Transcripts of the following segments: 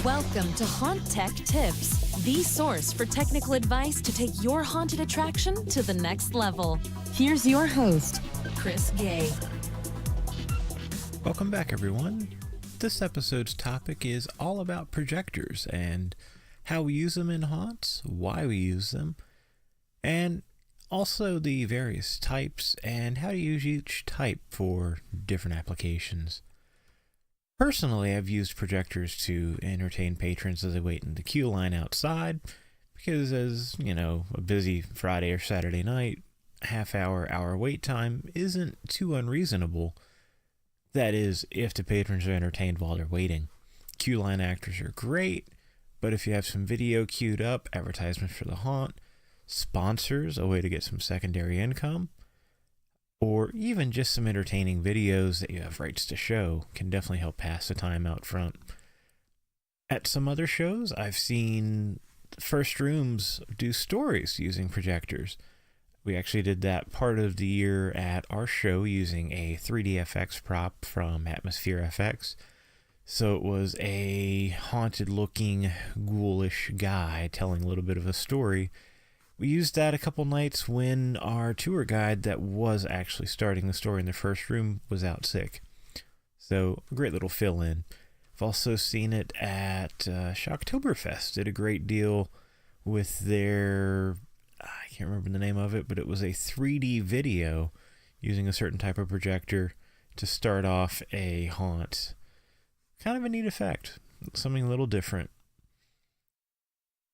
Welcome to Haunt Tech Tips, the source for technical advice to take your haunted attraction to the next level. Here's your host, Chris Gay. Welcome back, everyone. This episode's topic is all about projectors and how we use them in haunts, why we use them, and also the various types and how to use each type for different applications. Personally, I've used projectors to entertain patrons as they wait in the queue line outside, because as, a busy Friday or Saturday night, hour wait time isn't too unreasonable. That is, if the patrons are entertained while they're waiting. Queue line actors are great, but if you have some video queued up, advertisements for the haunt, sponsors, a way to get some secondary income, or even just some entertaining videos that you have rights to show can definitely help pass the time out front. At some other shows, I've seen first rooms do stories using projectors. We actually did that part of the year at our show using a 3D FX prop from Atmosphere FX. So it was a haunted-looking, ghoulish guy telling a little bit of a story. We used that a couple nights when our tour guide that was actually starting the story in the first room was out sick. So, a great little fill-in. I've also seen it at Shocktoberfest. Did a great deal with their, I can't remember the name of it, but it was a 3D video using a certain type of projector to start off a haunt. Kind of a neat effect. Something a little different.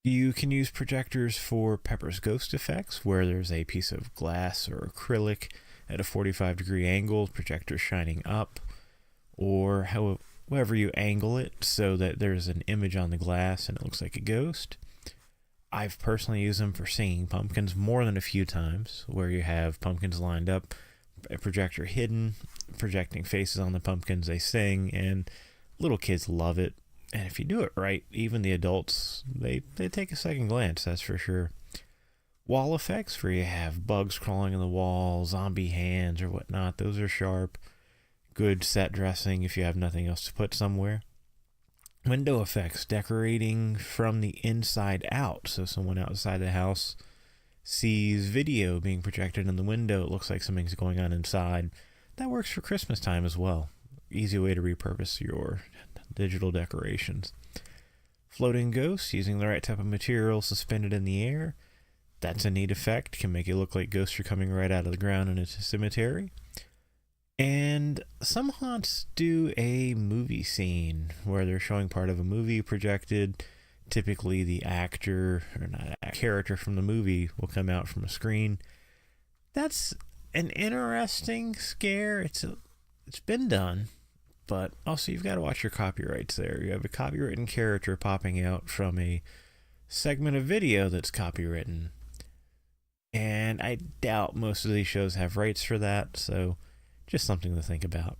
You can use projectors for Pepper's Ghost effects, where there's a piece of glass or acrylic at a 45-degree angle, projector shining up, or however you angle it so that there's an image on the glass and it looks like a ghost. I've personally used them for singing pumpkins more than a few times, where you have pumpkins lined up, a projector hidden, projecting faces on the pumpkins, they sing, and little kids love it. And if you do it right, even the adults, they take a second glance, that's for sure. Wall effects, where you have bugs crawling in the wall, zombie hands or whatnot, those are sharp. Good set dressing if you have nothing else to put somewhere. Window effects, decorating from the inside out, so someone outside the house sees video being projected in the window, it looks like something's going on inside. That works for Christmas time as well. Easy way to repurpose your digital decorations. Floating ghosts, using the right type of material suspended in the air. That's a neat effect, can make it look like ghosts are coming right out of the ground in a cemetery. And some haunts do a movie scene where they're showing part of a movie projected. Typically the actor, or not a character from the movie, will come out from a screen. That's an interesting scare. It's been done. But also you've got to watch your copyrights there. You have a copywritten character popping out from a segment of video that's copywritten. And I doubt most of these shows have rights for that, so just something to think about.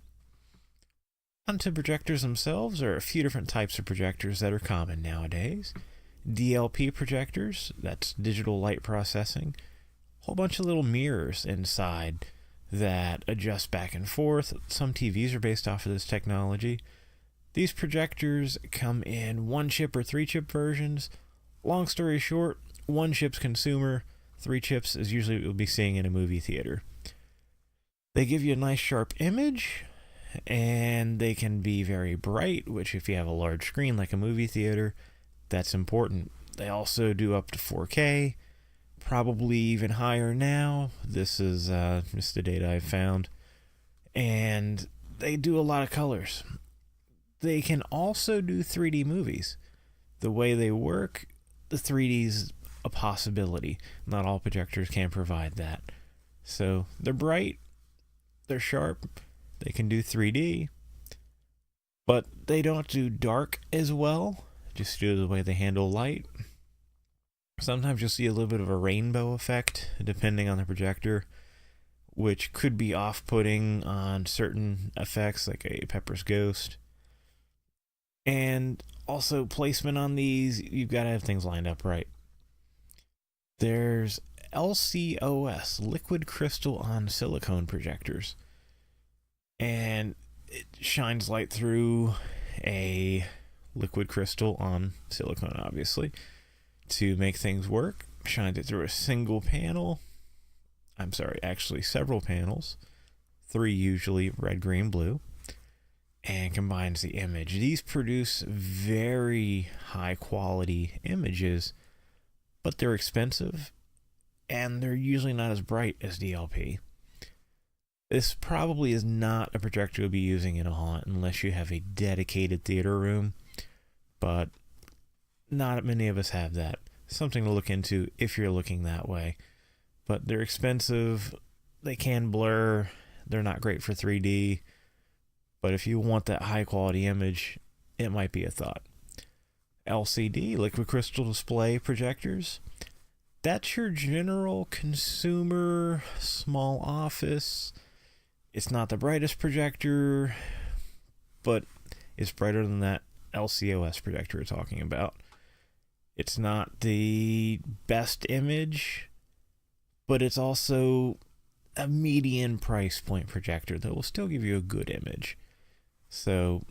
Onto projectors themselves, there are a few different types of projectors that are common nowadays. DLP projectors, that's digital light processing. A whole bunch of little mirrors inside that adjust back and forth. Some TVs are based off of this technology. These projectors come in 1-chip or 3-chip versions. Long story short, 1 chip's consumer, 3 chips is usually what you'll be seeing in a movie theater. They give you a nice sharp image, and they can be very bright, which if you have a large screen like a movie theater, that's important. They also do up to 4K, probably even higher now. This is just the data I've found. And they do a lot of colors. They can also do 3D movies. The way they work, the 3D's a possibility. Not all projectors can provide that. So they're bright, they're sharp, they can do 3D, but they don't do dark as well, just due to the way they handle light. Sometimes you'll see a little bit of a rainbow effect, depending on the projector, which could be off-putting on certain effects, like a Pepper's Ghost. And also placement on these, you've got to have things lined up right. There's LCOS, liquid crystal on silicone projectors. And it shines light through a liquid crystal on silicone, obviously, to make things work. Shined it through a single panel. I'm sorry, actually several panels. 3 usually, red, green, blue. And combines the image. These produce very high quality images, but they're expensive, and they're usually not as bright as DLP. This probably is not a projector you'll be using in a haunt unless you have a dedicated theater room, but not many of us have that. Something to look into if you're looking that way. But they're expensive, they can blur, they're not great for 3D, but if you want that high quality image, it might be a thought. LCD, liquid crystal display projectors. That's your general consumer, small office. It's not the brightest projector, but it's brighter than that LCOS projector we're talking about. It's not the best image, but it's also a median price point projector that will still give you a good image. So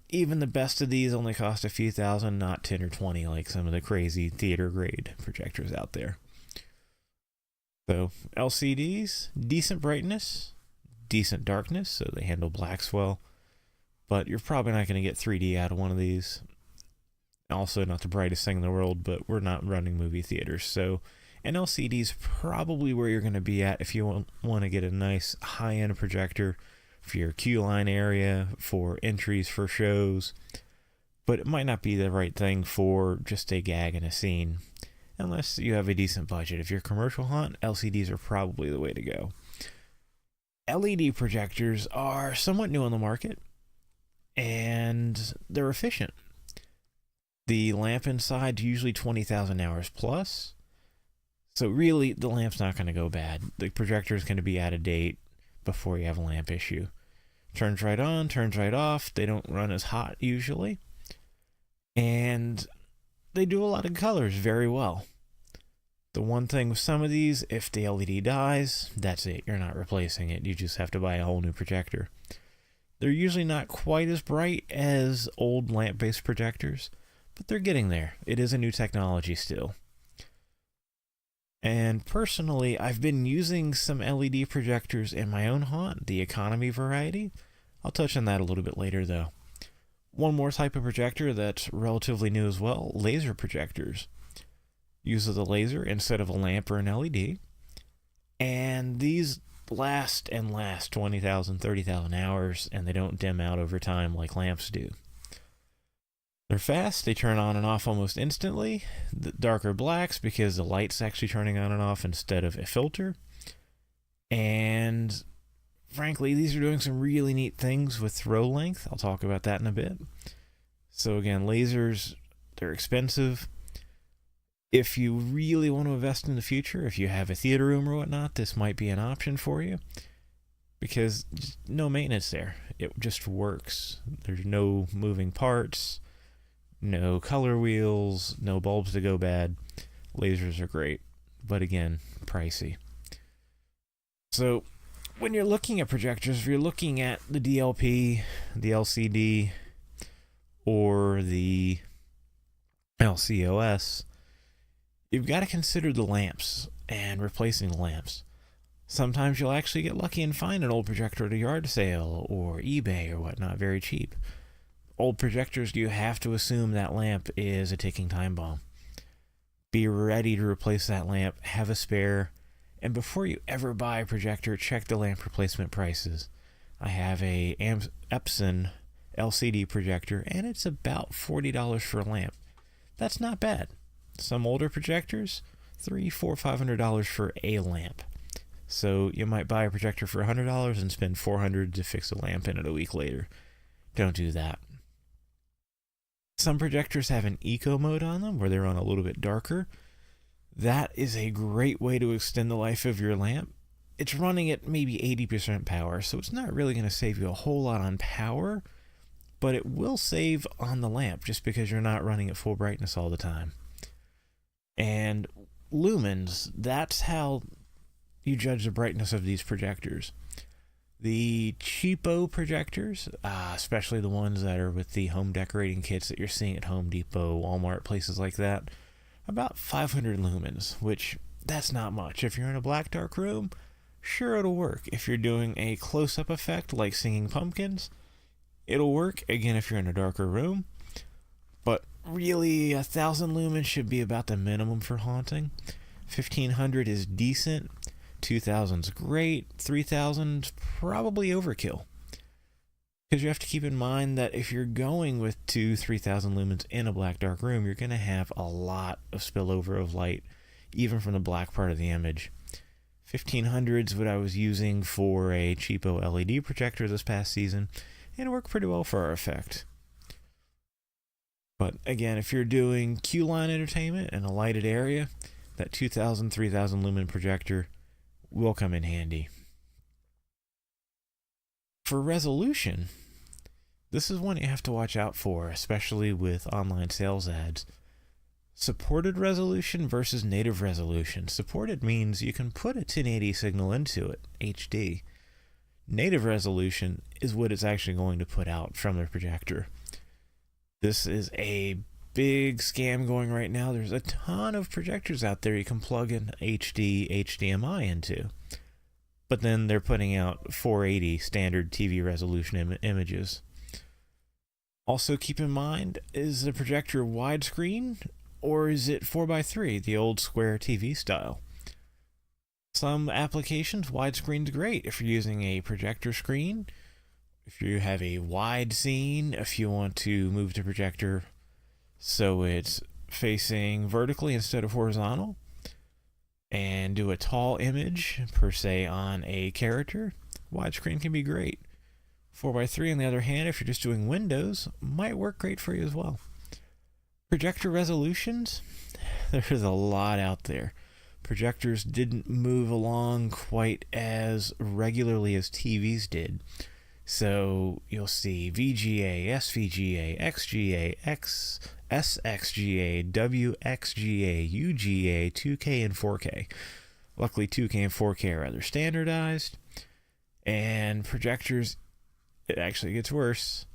even the best of these only cost a few thousand, not 10 or 20 like some of the crazy theater grade projectors out there. So LCDs, decent brightness, decent darkness, so they handle blacks well, but you're probably not going to get 3D out of one of these. Also not the brightest thing in the world, but we're not running movie theaters, so an LCD is probably where you're going to be at if you want to get a nice high-end projector for your queue line area, for entries for shows, but it might not be the right thing for just a gag in a scene, unless you have a decent budget. If you're a commercial haunt, LCDs are probably the way to go. LED projectors are somewhat new on the market, and they're efficient. The lamp inside is usually 20,000 hours plus, so really the lamp's not going to go bad. The projector is going to be out of date before you have a lamp issue. Turns right on, turns right off. They don't run as hot usually, and they do a lot of colors very well. The one thing with some of these, if the LED dies, that's it. You're not replacing it. You just have to buy a whole new projector. They're usually not quite as bright as old lamp-based projectors, but they're getting there. It is a new technology still. And personally, I've been using some LED projectors in my own haunt, the economy variety. I'll touch on that a little bit later though. One more type of projector that's relatively new as well, laser projectors. Uses a laser instead of a lamp or an LED. And these last 20,000, 30,000 hours, and they don't dim out over time like lamps do. They're fast, they turn on and off almost instantly. The darker blacks because the light's actually turning on and off instead of a filter. And frankly, these are doing some really neat things with throw length. I'll talk about that in a bit. So again, lasers, they're expensive. If you really want to invest in the future, if you have a theater room or whatnot, this might be an option for you. Because no maintenance there. It just works. There's no moving parts. No color wheels, no bulbs to go bad. Lasers are great, but again, pricey. So when you're looking at projectors, if you're looking at the DLP, the LCD, or the LCOS, you've got to consider the lamps and replacing the lamps. Sometimes you'll actually get lucky and find an old projector at a yard sale or eBay or whatnot, very cheap. Old projectors, you have to assume that lamp is a ticking time bomb. Be ready to replace that lamp, have a spare, and before you ever buy a projector, check the lamp replacement prices. I have a Epson LCD projector, and it's about $40 for a lamp. That's not bad. Some older projectors, $300, $400, $500 for a lamp. So you might buy a projector for $100 and spend $400 to fix a lamp in it a week later. Don't do that. Some projectors have an eco mode on them where they're on a little bit darker. That is a great way to extend the life of your lamp. It's running at maybe 80% power, so it's not really going to save you a whole lot on power, but it will save on the lamp just because you're not running at full brightness all the time. And lumens, that's how you judge the brightness of these projectors. The cheapo projectors, especially the ones that are with the home decorating kits that you're seeing at Home Depot, Walmart, places like that, about 500 lumens, which that's not much. If you're in a black dark room, sure, it'll work. If you're doing a close-up effect like singing pumpkins, it'll work, again, if you're in a darker room. But really, 1,000 lumens should be about the minimum for haunting. 1,500 is decent. 2,000's great. 3,000's probably overkill. Because you have to keep in mind that if you're going with 3,000 lumens in a black dark room, you're going to have a lot of spillover of light, even from the black part of the image. 1,500's what I was using for a cheapo LED projector this past season, and it worked pretty well for our effect. But again, if you're doing Q-line entertainment in a lighted area, that 2,000, 3,000 lumen projector will come in handy. For resolution, this is one you have to watch out for, especially with online sales ads. Supported resolution versus native resolution. Supported means you can put a 1080 signal into it, HD. Native resolution is what it's actually going to put out from the projector. This is a big scam going right now. There's a ton of projectors out there you can plug in HD, HDMI into. But then they're putting out 480 standard TV resolution images. Also keep in mind, is the projector widescreen or is it 4x3, the old square TV style? Some applications, widescreen's great if you're using a projector screen. If you have a wide scene, if you want to move the projector so it's facing vertically instead of horizontal, and do a tall image, per se, on a character, widescreen can be great. 4x3, on the other hand, if you're just doing windows, might work great for you as well. Projector resolutions, there's a lot out there. Projectors didn't move along quite as regularly as TVs did. So you'll see VGA, SVGA, XGA, SXGA, WXGA, UGA, 2K, and 4K. Luckily, 2K and 4K are rather standardized. And projectors, it actually gets worse.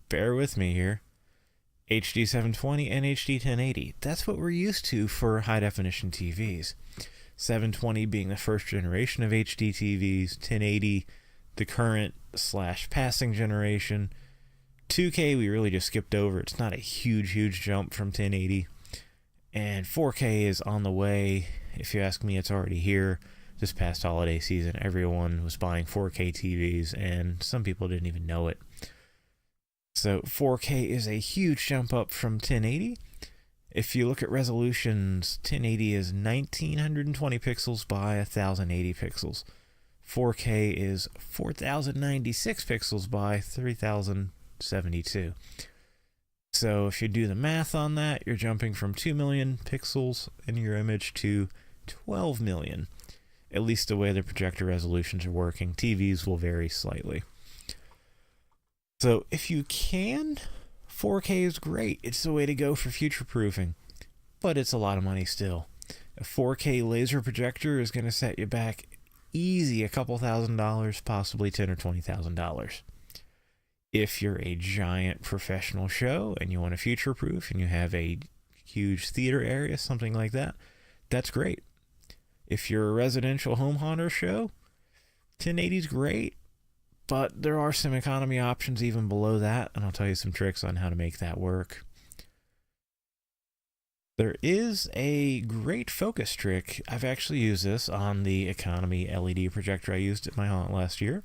Bear with me here. HD 720 and HD 1080. That's what we're used to for high-definition TVs. 720 being the first generation of HD TVs, 1080 the current / passing generation. 2K we really just skipped over. It's not a huge jump from 1080. And 4K is on the way. If you ask me, it's already here. This past holiday season, everyone was buying 4K TVs, and some people didn't even know it. So 4K is a huge jump up from 1080. If you look at resolutions, 1080 is 1920 pixels by 1080 pixels. 4K is 4096 pixels by 3072. So if you do the math on that, you're jumping from 2 million pixels in your image to 12 million. At least the way the projector resolutions are working. TVs will vary slightly. So if you can, 4K is great. It's the way to go for future-proofing. But it's a lot of money still. A 4K laser projector is going to set you back easy a couple $1,000s, possibly $10,000 or $20,000. If you're a giant professional show and you want to future-proof and you have a huge theater area, something like that, that's great. If you're a residential home haunter show, 1080 is great, but there are some economy options even below that, and I'll tell you some tricks on how to make that work. There is a great focus trick. I've actually used this on the economy LED projector I used at my haunt last year.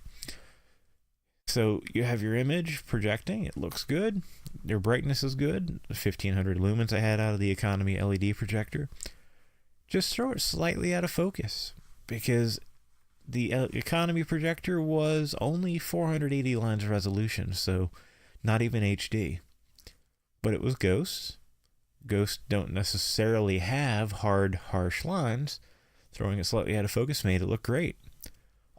So you have your image projecting, it looks good, your brightness is good, the 1500 lumens I had out of the economy LED projector. Just throw it slightly out of focus, because the economy projector was only 480 lines of resolution, so not even HD. But it was ghosts. Ghosts don't necessarily have hard, harsh lines. Throwing it slightly out of focus made it look great.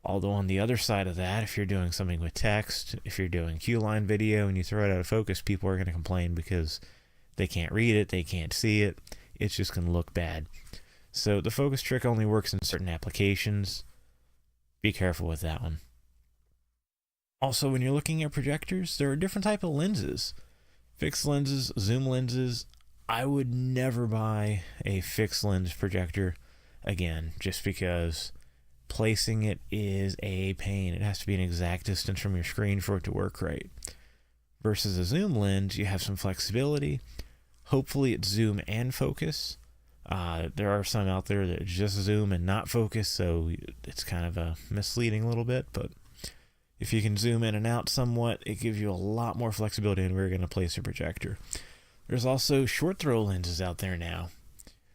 Although on the other side of that, if you're doing something with text, if you're doing Q-line video and you throw it out of focus, people are going to complain because they can't read it, they can't see it. It's just going to look bad. So the focus trick only works in certain applications. Be careful with that one. Also, when you're looking at projectors, there are different type of lenses. Fixed lenses, zoom lenses. I would never buy a fixed lens projector again, just because placing it is a pain. It has to be an exact distance from your screen for it to work right. Versus a zoom lens, you have some flexibility. Hopefully it's zoom and focus. There are some out there that just zoom and not focus, so it's kind of misleading a little bit, but if you can zoom in and out somewhat, it gives you a lot more flexibility in where you're going to place your projector. There's also short throw lenses out there now.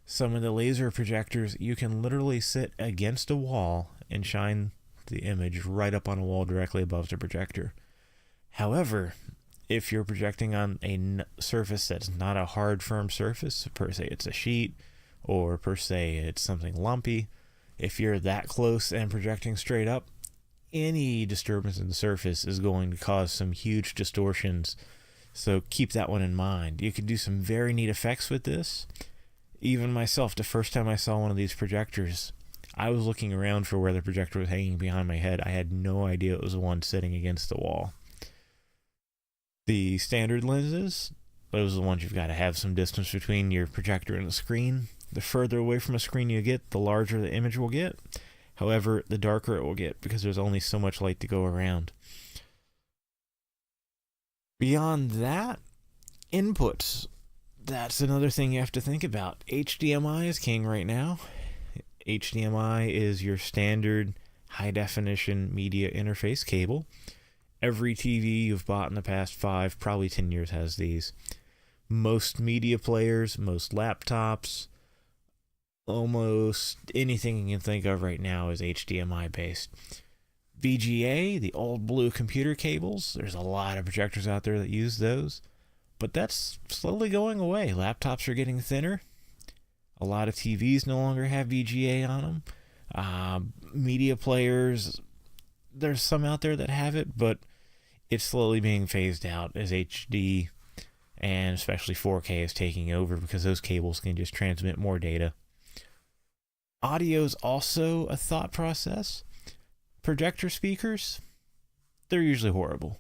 Some of the laser projectors, you can literally sit against a wall and shine the image right up on a wall directly above the projector. However, if you're projecting on a surface that's not a hard, firm surface, per se it's a sheet, or per se it's something lumpy, if you're that close and projecting straight up, any disturbance in the surface is going to cause some huge distortions. So keep that one in mind. You can do some very neat effects with this. Even myself, the first time I saw one of these projectors, I was looking around for where the projector was hanging behind my head. I had no idea it was the one sitting against the wall. The standard lenses, those are the ones you've got to have some distance between your projector and the screen. The further away from a screen you get, the larger the image will get. However, the darker it will get because there's only so much light to go around. Beyond that, inputs. That's another thing you have to think about. HDMI is king right now. HDMI is your standard high-definition media interface cable. Every TV you've bought in the past 5, probably 10 years has these. Most media players, most laptops, almost anything you can think of right now is HDMI based. VGA, the old blue computer cables, there's a lot of projectors out there that use those, but that's slowly going away. Laptops are getting thinner. A lot of TVs no longer have VGA on them. Media players, there's some out there that have it, but it's slowly being phased out as HD and especially 4K is taking over because those cables can just transmit more data. Audio is also a thought process. Projector speakers, they're usually horrible.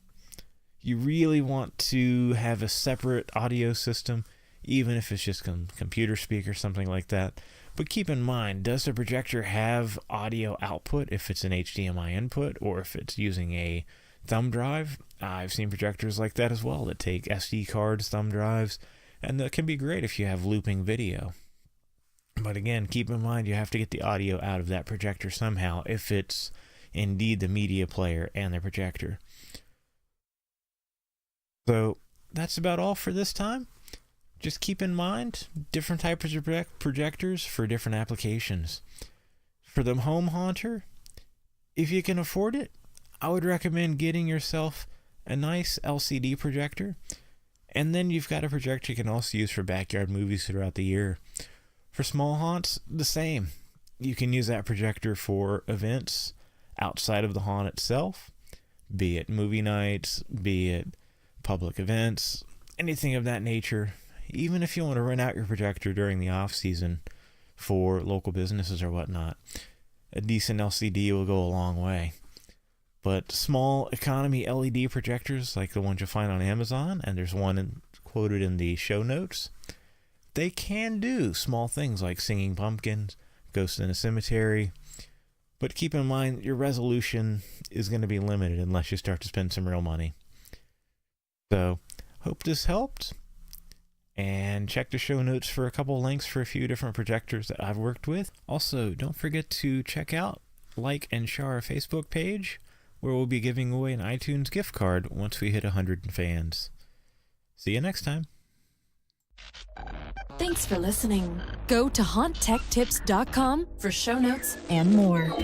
You really want to have a separate audio system, even if it's just a computer speaker, something like that. But keep in mind, does the projector have audio output if it's an HDMI input or if it's using a thumb drive? I've seen projectors like that as well that take SD cards, thumb drives, and that can be great if you have looping video. But again, keep in mind you have to get the audio out of that projector somehow if it's indeed the media player and the projector. So that's about all for this time. Just keep in mind different types of projectors for different applications. For the home haunter, if you can afford it, I would recommend getting yourself a nice LCD projector. And then you've got a projector you can also use for backyard movies throughout the year. For small haunts, the same. You can use that projector for events outside of the haunt itself, be it movie nights, be it public events, anything of that nature. Even if you want to rent out your projector during the off season for local businesses or whatnot, a decent LCD will go a long way. But small economy LED projectors like the ones you'll find on Amazon, and there's one quoted in the show notes, they can do small things like Singing Pumpkins, Ghost in a Cemetery. But keep in mind, your resolution is going to be limited unless you start to spend some real money. So, hope this helped. And check the show notes for a couple links for a few different projectors that I've worked with. Also, don't forget to check out, like, and share our Facebook page, where we'll be giving away an iTunes gift card once we hit 100 fans. See you next time. Thanks for listening. Go to haunttechtips.com for show notes and more.